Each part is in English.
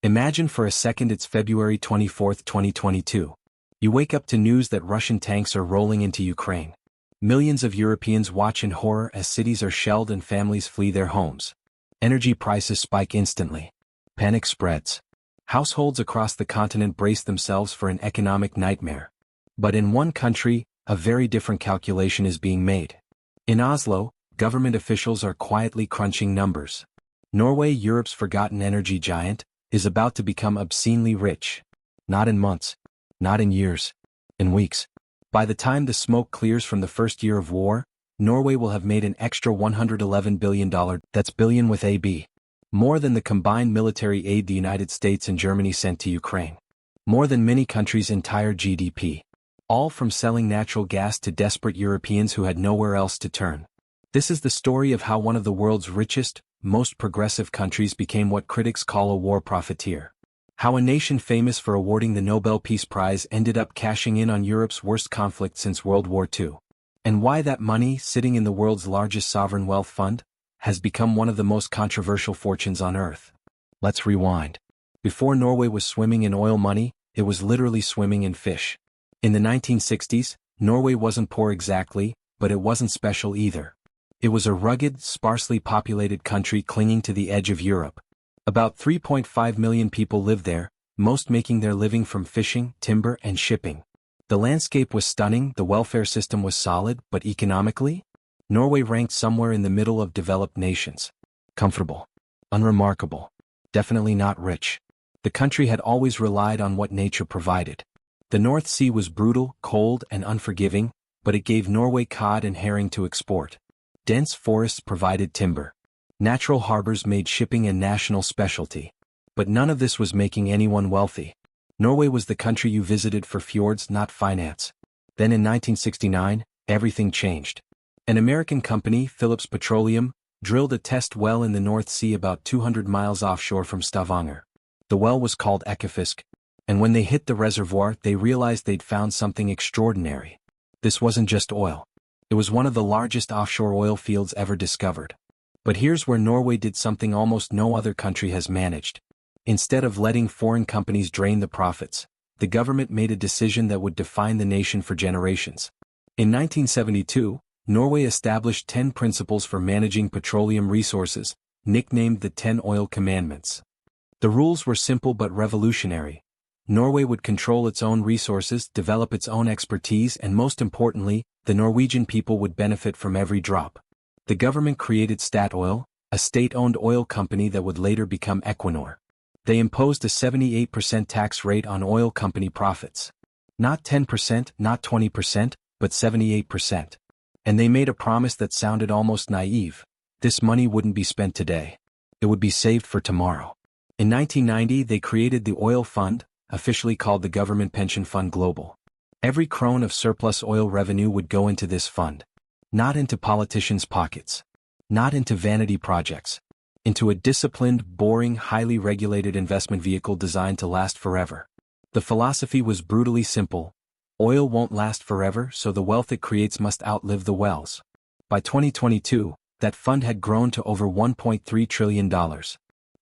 Imagine for a second it's February 24, 2022. You wake up to news that Russian tanks are rolling into Ukraine. Millions of Europeans watch in horror as cities are shelled and families flee their homes. Energy prices spike instantly. Panic spreads. Households across the continent brace themselves for an economic nightmare. But in one country, a very different calculation is being made. In Oslo, government officials are quietly crunching numbers. Norway, Europe's forgotten energy giant, is about to become obscenely rich. Not in months, not in years, in weeks. By the time the smoke clears from the first year of war, Norway will have made an extra $111 billion, that's billion with a B. More than the combined military aid the United States and Germany sent to Ukraine. More than many countries' entire GDP. All from selling natural gas to desperate Europeans who had nowhere else to turn. This is the story of how one of the world's richest, most progressive countries became what critics call a war profiteer. How a nation famous for awarding the Nobel Peace Prize ended up cashing in on Europe's worst conflict since World War II. And why that money, sitting in the world's largest sovereign wealth fund, has become one of the most controversial fortunes on earth. Let's rewind. Before Norway was swimming in oil money, it was literally swimming in fish. In the 1960s, Norway wasn't poor exactly, but it wasn't special either. It was a rugged, sparsely populated country clinging to the edge of Europe. About 3.5 million people lived there, most making their living from fishing, timber, and shipping. The landscape was stunning, the welfare system was solid, but economically? Norway ranked somewhere in the middle of developed nations. Comfortable. Unremarkable. Definitely not rich. The country had always relied on what nature provided. The North Sea was brutal, cold, and unforgiving, but it gave Norway cod and herring to export. Dense forests provided timber. Natural harbors made shipping a national specialty. But none of this was making anyone wealthy. Norway was the country you visited for fjords, not finance. Then in 1969, everything changed. An American company, Phillips Petroleum, drilled a test well in the North Sea about 200 miles offshore from Stavanger. The well was called Ekofisk, and when they hit the reservoir, they realized they'd found something extraordinary. This wasn't just oil. It was one of the largest offshore oil fields ever discovered. But here's where Norway did something almost no other country has managed. Instead of letting foreign companies drain the profits, the government made a decision that would define the nation for generations. In 1972, Norway established 10 principles for managing petroleum resources, nicknamed the 10 Oil Commandments. The rules were simple but revolutionary. Norway would control its own resources, develop its own expertise, and most importantly, the Norwegian people would benefit from every drop. The government created Statoil, a state-owned oil company that would later become Equinor. They imposed a 78% tax rate on oil company profits. Not 10%, not 20%, but 78%. And they made a promise that sounded almost naive. This money wouldn't be spent today. It would be saved for tomorrow. In 1990, they created the Oil Fund, officially called the Government Pension Fund Global. Every krone of surplus oil revenue would go into this fund. Not into politicians' pockets. Not into vanity projects. Into a disciplined, boring, highly regulated investment vehicle designed to last forever. The philosophy was brutally simple. Oil won't last forever, so the wealth it creates must outlive the wells. By 2022, that fund had grown to over $1.3 trillion.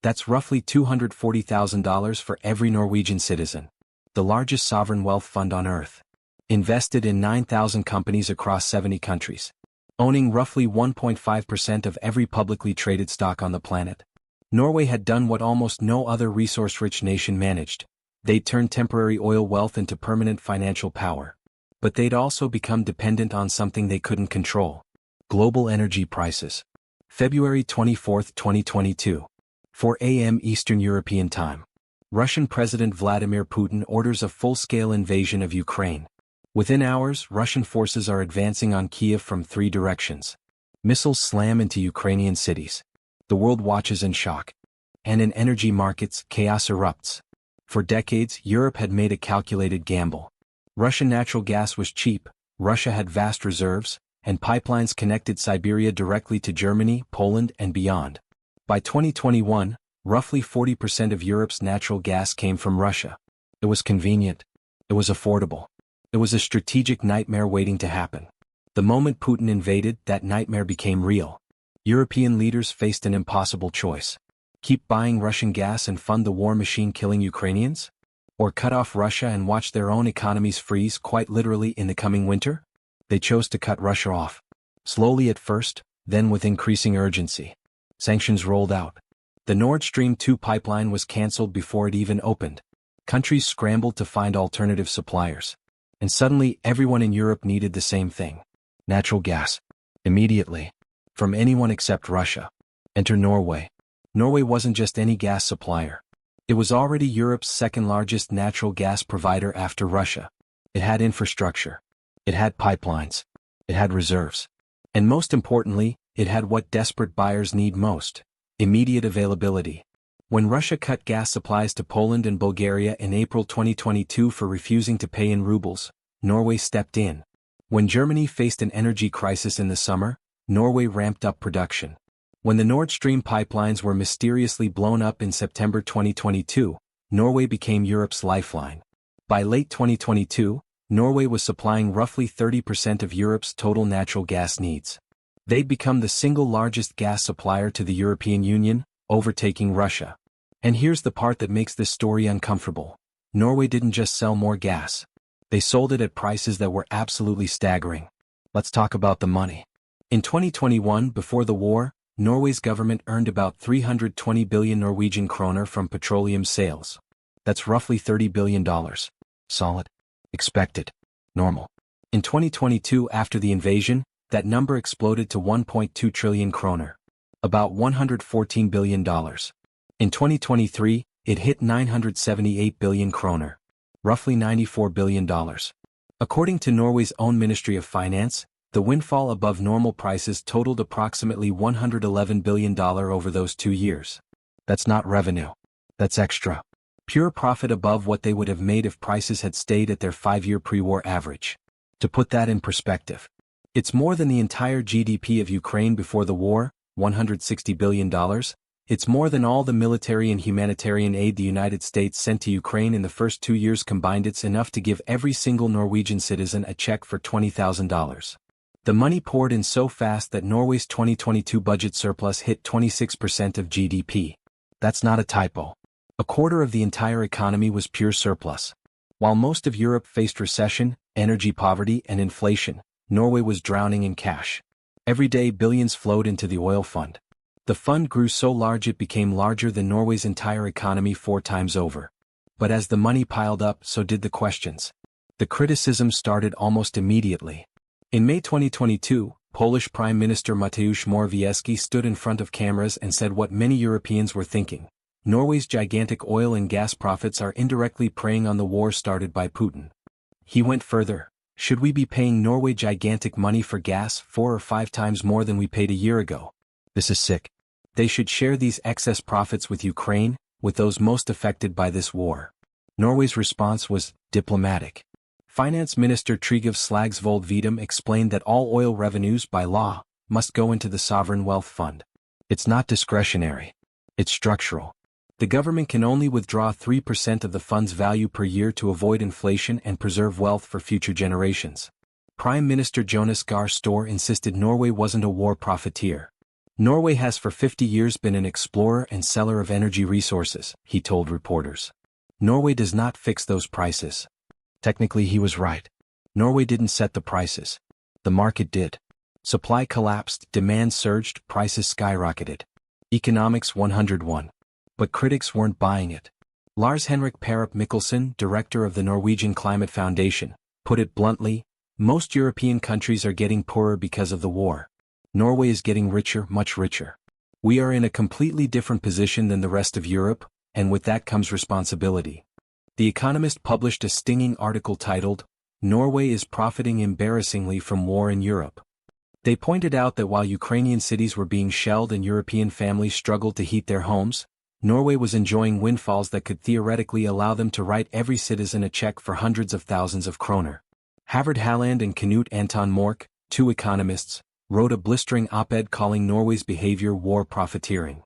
That's roughly $240,000 for every Norwegian citizen. The largest sovereign wealth fund on earth. Invested in 9,000 companies across 70 countries. Owning roughly 1.5% of every publicly traded stock on the planet. Norway had done what almost no other resource-rich nation managed. They'd turned temporary oil wealth into permanent financial power. But they'd also become dependent on something they couldn't control. Global energy prices. February 24, 2022. 4 a.m. Eastern European Time. Russian President Vladimir Putin orders a full-scale invasion of Ukraine. Within hours, Russian forces are advancing on Kiev from 3 directions. Missiles slam into Ukrainian cities. The world watches in shock. And in energy markets, chaos erupts. For decades, Europe had made a calculated gamble. Russian natural gas was cheap, Russia had vast reserves, and pipelines connected Siberia directly to Germany, Poland, and beyond. By 2021, roughly 40% of Europe's natural gas came from Russia. It was convenient. It was affordable. It was a strategic nightmare waiting to happen. The moment Putin invaded, that nightmare became real. European leaders faced an impossible choice. Keep buying Russian gas and fund the war machine killing Ukrainians? Or cut off Russia and watch their own economies freeze quite literally in the coming winter? They chose to cut Russia off. Slowly at first, then with increasing urgency. Sanctions rolled out. The Nord Stream 2 pipeline was cancelled before it even opened. Countries scrambled to find alternative suppliers. And suddenly everyone in Europe needed the same thing. Natural gas. Immediately. From anyone except Russia. Enter Norway. Norway wasn't just any gas supplier. It was already Europe's second-largest natural gas provider after Russia. It had infrastructure. It had pipelines. It had reserves. And most importantly, it had what desperate buyers need most: immediate availability. When Russia cut gas supplies to Poland and Bulgaria in April 2022 for refusing to pay in rubles, Norway stepped in. When Germany faced an energy crisis in the summer, Norway ramped up production. When the Nord Stream pipelines were mysteriously blown up in September 2022, Norway became Europe's lifeline. By late 2022, Norway was supplying roughly 30% of Europe's total natural gas needs. They'd become the single largest gas supplier to the European Union, overtaking Russia. And here's the part that makes this story uncomfortable. Norway didn't just sell more gas. They sold it at prices that were absolutely staggering. Let's talk about the money. In 2021, before the war, Norway's government earned about 320 billion Norwegian kroner from petroleum sales. That's roughly $30 billion. Solid. Expected. Normal. In 2022, after the invasion, that number exploded to 1.2 trillion kroner. About $114 billion. In 2023, it hit 978 billion kroner. Roughly $94 billion. According to Norway's own Ministry of Finance, the windfall above normal prices totaled approximately $111 billion over those 2 years. That's not revenue. That's extra. Pure profit above what they would have made if prices had stayed at their 5-year pre-war average. To put that in perspective, it's more than the entire GDP of Ukraine before the war, $160 billion. It's more than all the military and humanitarian aid the United States sent to Ukraine in the first 2 years combined. It's enough to give every single Norwegian citizen a check for $20,000. The money poured in so fast that Norway's 2022 budget surplus hit 26% of GDP. That's not a typo. A quarter of the entire economy was pure surplus. While most of Europe faced recession, energy poverty, and inflation, Norway was drowning in cash. Every day billions flowed into the oil fund. The fund grew so large it became larger than Norway's entire economy 4 times over. But as the money piled up, so did the questions. The criticism started almost immediately. In May 2022, Polish Prime Minister Mateusz Morawiecki stood in front of cameras and said what many Europeans were thinking. Norway's gigantic oil and gas profits are indirectly preying on the war started by Putin. He went further. Should we be paying Norway gigantic money for gas 4 or 5 times more than we paid a year ago? This is sick. They should share these excess profits with Ukraine, with those most affected by this war. Norway's response was diplomatic. Finance Minister Trygve Slagsvold Vedum explained that all oil revenues, by law, must go into the sovereign wealth fund. It's not discretionary. It's structural. The government can only withdraw 3% of the fund's value per year to avoid inflation and preserve wealth for future generations. Prime Minister Jonas Gahr Store insisted Norway wasn't a war profiteer. Norway has for 50 years been an explorer and seller of energy resources, he told reporters. Norway does not fix those prices. Technically he was right. Norway didn't set the prices. The market did. Supply collapsed, demand surged, prices skyrocketed. Economics 101. But critics weren't buying it. Lars Henrik Perup Mikkelsen, director of the Norwegian Climate Foundation, put it bluntly, most European countries are getting poorer because of the war. Norway is getting richer, much richer. We are in a completely different position than the rest of Europe, and with that comes responsibility. The Economist published a stinging article titled, "Norway is Profiting Embarrassingly from War in Europe." They pointed out that while Ukrainian cities were being shelled and European families struggled to heat their homes, Norway was enjoying windfalls that could theoretically allow them to write every citizen a check for hundreds of thousands of kroner. Havard Halland and Knut Anton Mork, 2 economists, wrote a blistering op-ed calling Norway's behavior war profiteering.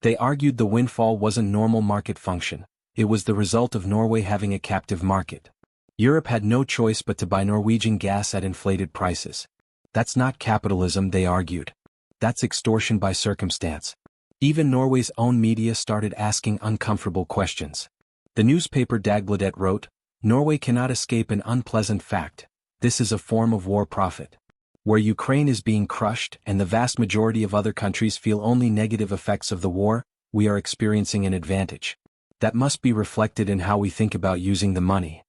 They argued the windfall wasn't normal market function. It was the result of Norway having a captive market. Europe had no choice but to buy Norwegian gas at inflated prices. That's not capitalism, they argued. That's extortion by circumstance. Even Norway's own media started asking uncomfortable questions. The newspaper Dagbladet wrote, "Norway cannot escape an unpleasant fact. This is a form of war profit. Where Ukraine is being crushed and the vast majority of other countries feel only negative effects of the war, we are experiencing an advantage. That must be reflected in how we think about using the money."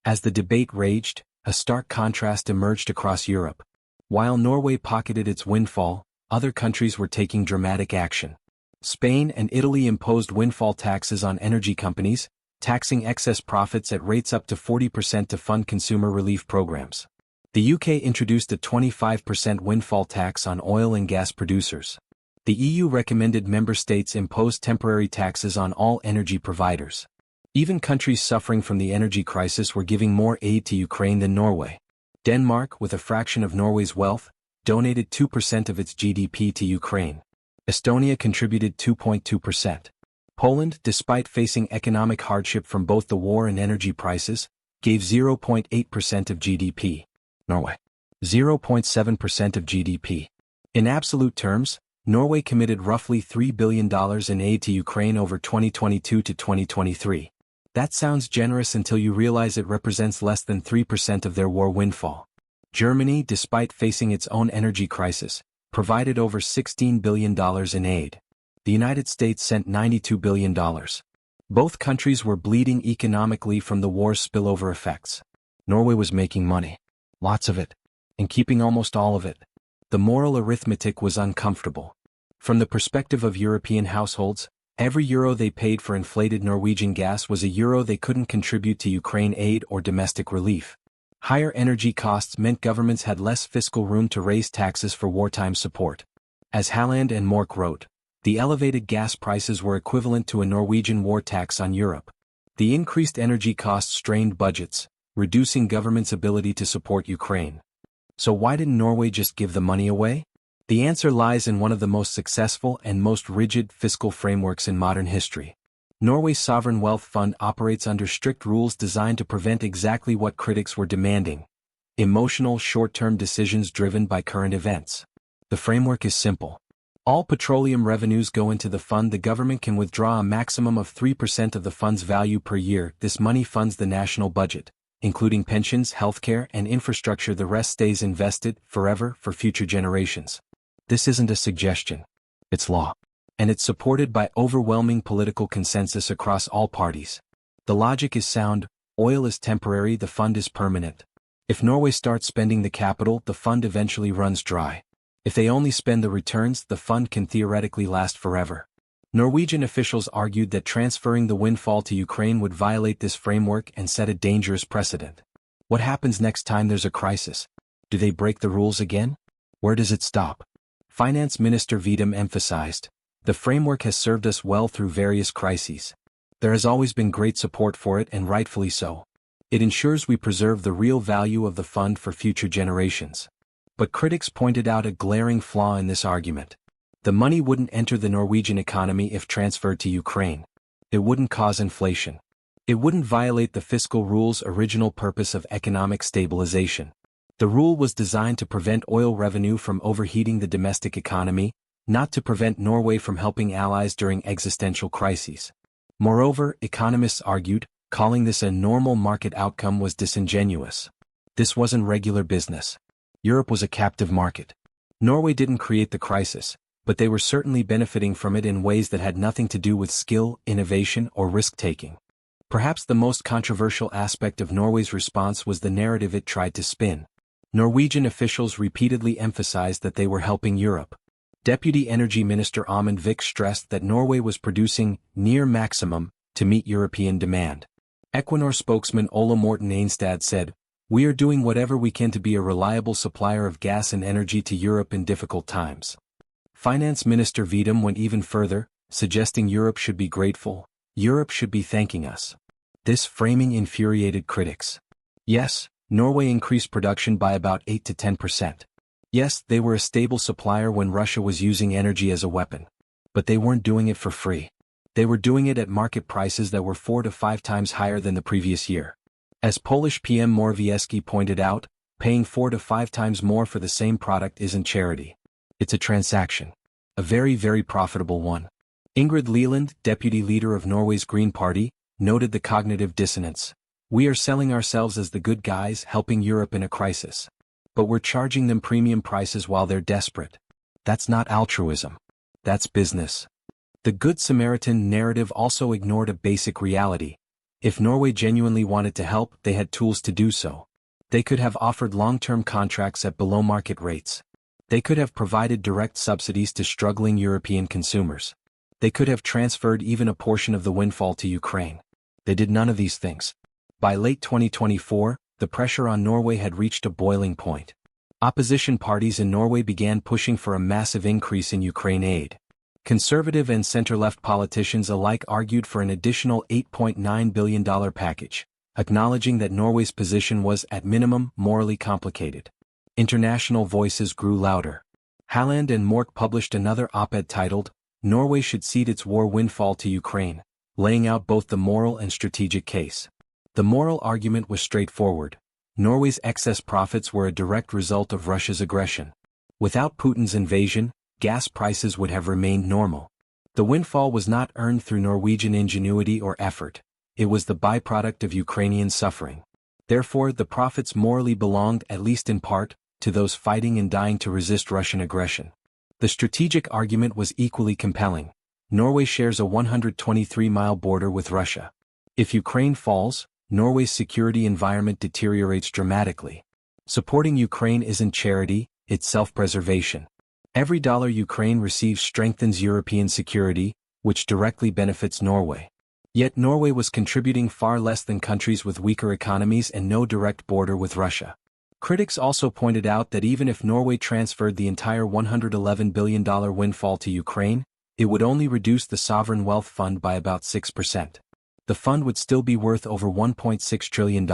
As the debate raged, a stark contrast emerged across Europe. While Norway pocketed its windfall, other countries were taking dramatic action. Spain and Italy imposed windfall taxes on energy companies, taxing excess profits at rates up to 40% to fund consumer relief programs. The UK introduced a 25% windfall tax on oil and gas producers. The EU recommended member states impose temporary taxes on all energy providers. Even countries suffering from the energy crisis were giving more aid to Ukraine than Norway. Denmark, with a fraction of Norway's wealth, donated 2% of its GDP to Ukraine. Estonia contributed 2.2%. Poland, despite facing economic hardship from both the war and energy prices, gave 0.8% of GDP. Norway, 0.7% of GDP. In absolute terms, Norway committed roughly $3 billion in aid to Ukraine over 2022 to 2023. That sounds generous until you realize it represents less than 3% of their war windfall. Germany, despite facing its own energy crisis, provided over $16 billion in aid. The United States sent $92 billion. Both countries were bleeding economically from the war's spillover effects. Norway was making money. Lots of it. And keeping almost all of it. The moral arithmetic was uncomfortable. From the perspective of European households, every euro they paid for inflated Norwegian gas was a euro they couldn't contribute to Ukraine aid or domestic relief. Higher energy costs meant governments had less fiscal room to raise taxes for wartime support. As Halland and Mork wrote, the elevated gas prices were equivalent to a Norwegian war tax on Europe. The increased energy costs strained budgets, reducing government's ability to support Ukraine. So why didn't Norway just give the money away? The answer lies in one of the most successful and most rigid fiscal frameworks in modern history. Norway's sovereign wealth fund operates under strict rules designed to prevent exactly what critics were demanding: emotional short-term decisions driven by current events. The framework is simple. All petroleum revenues go into the fund. The government can withdraw a maximum of 3% of the fund's value per year. This money funds the national budget, including pensions, healthcare, and infrastructure. The rest stays invested forever for future generations. This isn't a suggestion. It's law. And it's supported by overwhelming political consensus across all parties. The logic is sound: oil is temporary, the fund is permanent. If Norway starts spending the capital, the fund eventually runs dry. If they only spend the returns, the fund can theoretically last forever. Norwegian officials argued that transferring the windfall to Ukraine would violate this framework and set a dangerous precedent. What happens next time there's a crisis? Do they break the rules again? Where does it stop? Finance Minister Vedum emphasized, "The framework has served us well through various crises. There has always been great support for it, and rightfully so. It ensures we preserve the real value of the fund for future generations." But critics pointed out a glaring flaw in this argument. The money wouldn't enter the Norwegian economy if transferred to Ukraine. It wouldn't cause inflation. It wouldn't violate the fiscal rule's original purpose of economic stabilization. The rule was designed to prevent oil revenue from overheating the domestic economy, not to prevent Norway from helping allies during existential crises. Moreover, economists argued, calling this a normal market outcome was disingenuous. This wasn't regular business. Europe was a captive market. Norway didn't create the crisis, but they were certainly benefiting from it in ways that had nothing to do with skill, innovation, or risk-taking. Perhaps the most controversial aspect of Norway's response was the narrative it tried to spin. Norwegian officials repeatedly emphasized that they were helping Europe. Deputy Energy Minister Amund Vik stressed that Norway was producing near maximum to meet European demand. Equinor spokesman Ola Morten Einstad said, "We are doing whatever we can to be a reliable supplier of gas and energy to Europe in difficult times." Finance Minister Vedum went even further, suggesting Europe should be grateful. Europe should be thanking us. This framing infuriated critics. Yes, Norway increased production by about 8 to 10%. Yes, they were a stable supplier when Russia was using energy as a weapon. But they weren't doing it for free. They were doing it at market prices that were 4 to 5 times higher than the previous year. As Polish PM Morawiecki pointed out, paying 4 to 5 times more for the same product isn't charity. It's a transaction. A very, very profitable one. Ingrid Leland, deputy leader of Norway's Green Party, noted the cognitive dissonance. We are selling ourselves as the good guys helping Europe in a crisis. But we're charging them premium prices while they're desperate. That's not altruism. That's business. The Good Samaritan narrative also ignored a basic reality. If Norway genuinely wanted to help, they had tools to do so. They could have offered long-term contracts at below-market rates. They could have provided direct subsidies to struggling European consumers. They could have transferred even a portion of the windfall to Ukraine. They did none of these things. By late 2024, the pressure on Norway had reached a boiling point. Opposition parties in Norway began pushing for a massive increase in Ukraine aid. Conservative and center-left politicians alike argued for an additional $8.9 billion package, acknowledging that Norway's position was, at minimum, morally complicated. International voices grew louder. Halland and Mork published another op-ed titled, "Norway should cede its war windfall to Ukraine," laying out both the moral and strategic case. The moral argument was straightforward. Norway's excess profits were a direct result of Russia's aggression. Without Putin's invasion, gas prices would have remained normal. The windfall was not earned through Norwegian ingenuity or effort. It was the byproduct of Ukrainian suffering. Therefore, the profits morally belonged, at least in part, to those fighting and dying to resist Russian aggression. The strategic argument was equally compelling. Norway shares a 123-mile border with Russia. If Ukraine falls, Norway's security environment deteriorates dramatically. Supporting Ukraine isn't charity, it's self-preservation. Every dollar Ukraine receives strengthens European security, which directly benefits Norway. Yet Norway was contributing far less than countries with weaker economies and no direct border with Russia. Critics also pointed out that even if Norway transferred the entire $111 billion windfall to Ukraine, it would only reduce the sovereign wealth fund by about 6%. The fund would still be worth over $1.6 trillion.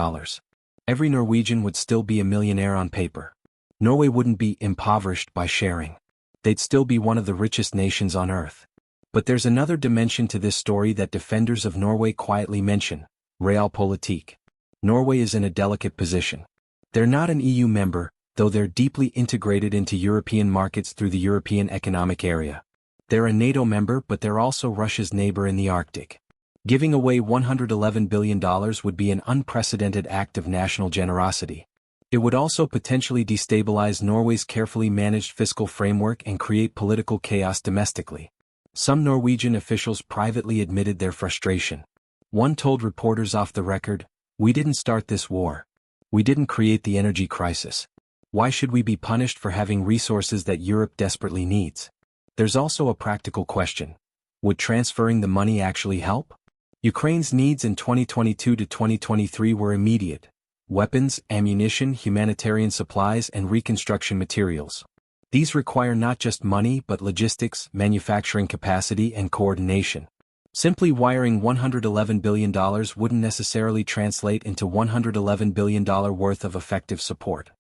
Every Norwegian would still be a millionaire on paper. Norway wouldn't be impoverished by sharing. They'd still be one of the richest nations on earth. But there's another dimension to this story that defenders of Norway quietly mention: realpolitik. Norway is in a delicate position. They're not an EU member, though they're deeply integrated into European markets through the European Economic Area. They're a NATO member, but they're also Russia's neighbor in the Arctic. Giving away $111 billion would be an unprecedented act of national generosity. It would also potentially destabilize Norway's carefully managed fiscal framework and create political chaos domestically. Some Norwegian officials privately admitted their frustration. One told reporters off the record, "We didn't start this war. We didn't create the energy crisis. Why should we be punished for having resources that Europe desperately needs?" There's also a practical question. Would transferring the money actually help? Ukraine's needs in 2022 to 2023 were immediate: weapons, ammunition, humanitarian supplies, and reconstruction materials. These require not just money but logistics, manufacturing capacity, and coordination. Simply wiring $111 billion wouldn't necessarily translate into $111 billion worth of effective support.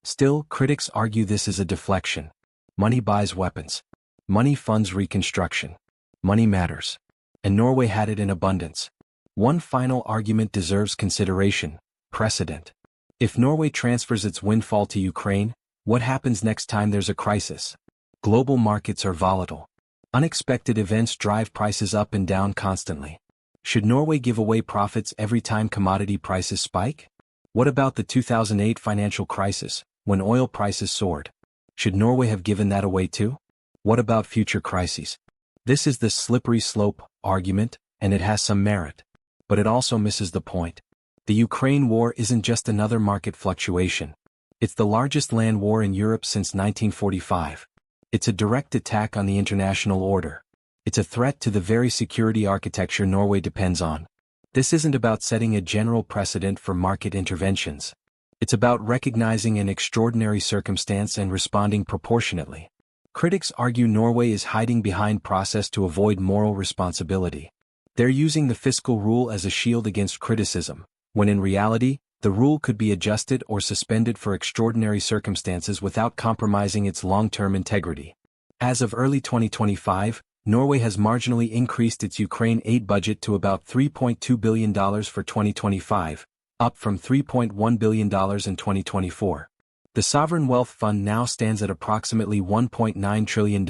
Still, critics argue this is a deflection. Money buys weapons. Money funds reconstruction. Money matters. And Norway had it in abundance. One final argument deserves consideration: precedent. If Norway transfers its windfall to Ukraine, what happens next time there's a crisis? Global markets are volatile. Unexpected events drive prices up and down constantly. Should Norway give away profits every time commodity prices spike? What about the 2008 financial crisis, when oil prices soared? Should Norway have given that away too? What about future crises? This is the slippery slope argument, and it has some merit. But it also misses the point. The Ukraine war isn't just another market fluctuation. It's the largest land war in Europe since 1945. It's a direct attack on the international order. It's a threat to the very security architecture Norway depends on. This isn't about setting a general precedent for market interventions. It's about recognizing an extraordinary circumstance and responding proportionately. Critics argue Norway is hiding behind process to avoid moral responsibility. They're using the fiscal rule as a shield against criticism, when in reality, the rule could be adjusted or suspended for extraordinary circumstances without compromising its long-term integrity. As of early 2025, Norway has marginally increased its Ukraine aid budget to about $3.2 billion for 2025, up from $3.1 billion in 2024. The Sovereign Wealth Fund now stands at approximately $1.9 trillion,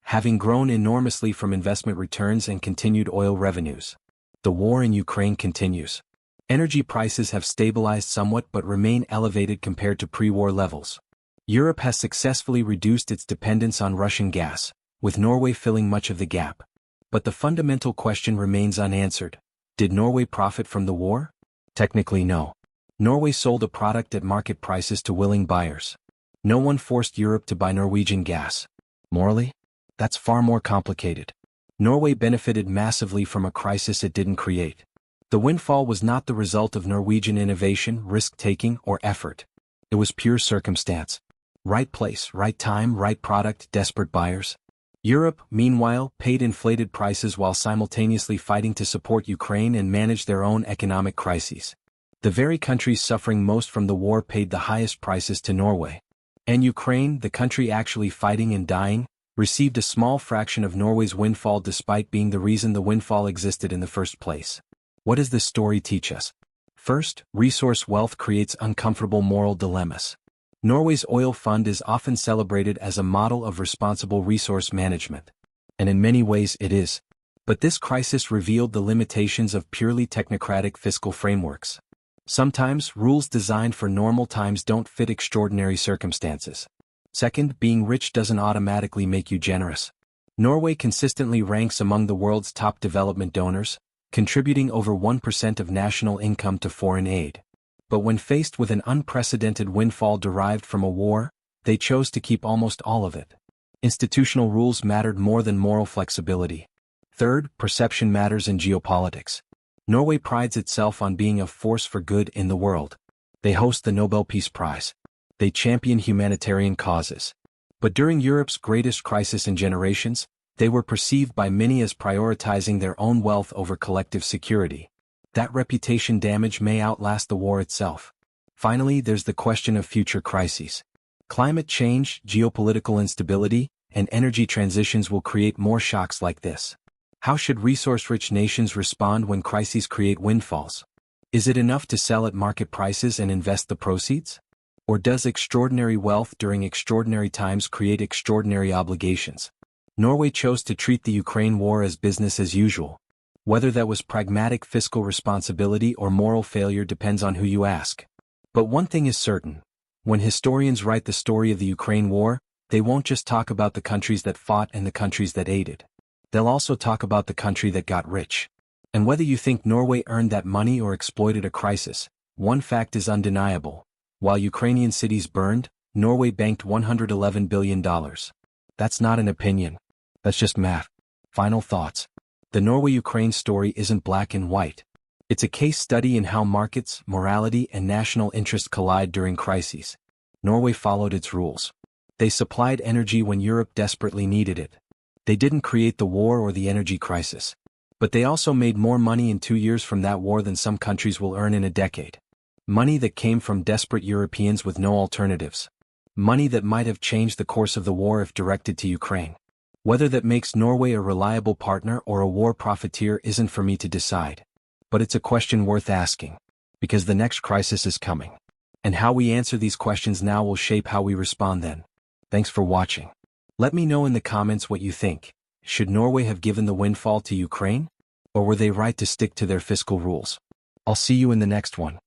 having grown enormously from investment returns and continued oil revenues. The war in Ukraine continues. Energy prices have stabilized somewhat but remain elevated compared to pre-war levels. Europe has successfully reduced its dependence on Russian gas, with Norway filling much of the gap. But the fundamental question remains unanswered. Did Norway profit from the war? Technically no. Norway sold a product at market prices to willing buyers. No one forced Europe to buy Norwegian gas. Morally? That's far more complicated. Norway benefited massively from a crisis it didn't create. The windfall was not the result of Norwegian innovation, risk-taking, or effort. It was pure circumstance. Right place, right time, right product, desperate buyers. Europe, meanwhile, paid inflated prices while simultaneously fighting to support Ukraine and manage their own economic crises. The very countries suffering most from the war paid the highest prices to Norway. And Ukraine, the country actually fighting and dying, received a small fraction of Norway's windfall despite being the reason the windfall existed in the first place. What does this story teach us? First, resource wealth creates uncomfortable moral dilemmas. Norway's oil fund is often celebrated as a model of responsible resource management. And in many ways it is. But this crisis revealed the limitations of purely technocratic fiscal frameworks. Sometimes, rules designed for normal times don't fit extraordinary circumstances. Second, being rich doesn't automatically make you generous. Norway consistently ranks among the world's top development donors, contributing over 1% of national income to foreign aid. But when faced with an unprecedented windfall derived from a war, they chose to keep almost all of it. Institutional rules mattered more than moral flexibility. Third, perception matters in geopolitics. Norway prides itself on being a force for good in the world. They host the Nobel Peace Prize. They champion humanitarian causes. But during Europe's greatest crisis in generations, they were perceived by many as prioritizing their own wealth over collective security. That reputation damage may outlast the war itself. Finally, there's the question of future crises. Climate change, geopolitical instability, and energy transitions will create more shocks like this. How should resource-rich nations respond when crises create windfalls? Is it enough to sell at market prices and invest the proceeds? Or does extraordinary wealth during extraordinary times create extraordinary obligations? Norway chose to treat the Ukraine war as business as usual. Whether that was pragmatic fiscal responsibility or moral failure depends on who you ask. But one thing is certain. When historians write the story of the Ukraine war, they won't just talk about the countries that fought and the countries that aided. They'll also talk about the country that got rich. And whether you think Norway earned that money or exploited a crisis, one fact is undeniable. While Ukrainian cities burned, Norway banked $111 billion. That's not an opinion. That's just math. Final thoughts. The Norway-Ukraine story isn't black and white. It's a case study in how markets, morality, and national interest collide during crises. Norway followed its rules. They supplied energy when Europe desperately needed it. They didn't create the war or the energy crisis. But they also made more money in 2 years from that war than some countries will earn in a decade. Money that came from desperate Europeans with no alternatives. Money that might have changed the course of the war if directed to Ukraine. Whether that makes Norway a reliable partner or a war profiteer isn't for me to decide. But it's a question worth asking. Because the next crisis is coming. And how we answer these questions now will shape how we respond then. Thanks for watching. Let me know in the comments what you think. Should Norway have given the windfall to Ukraine? Or were they right to stick to their fiscal rules? I'll see you in the next one.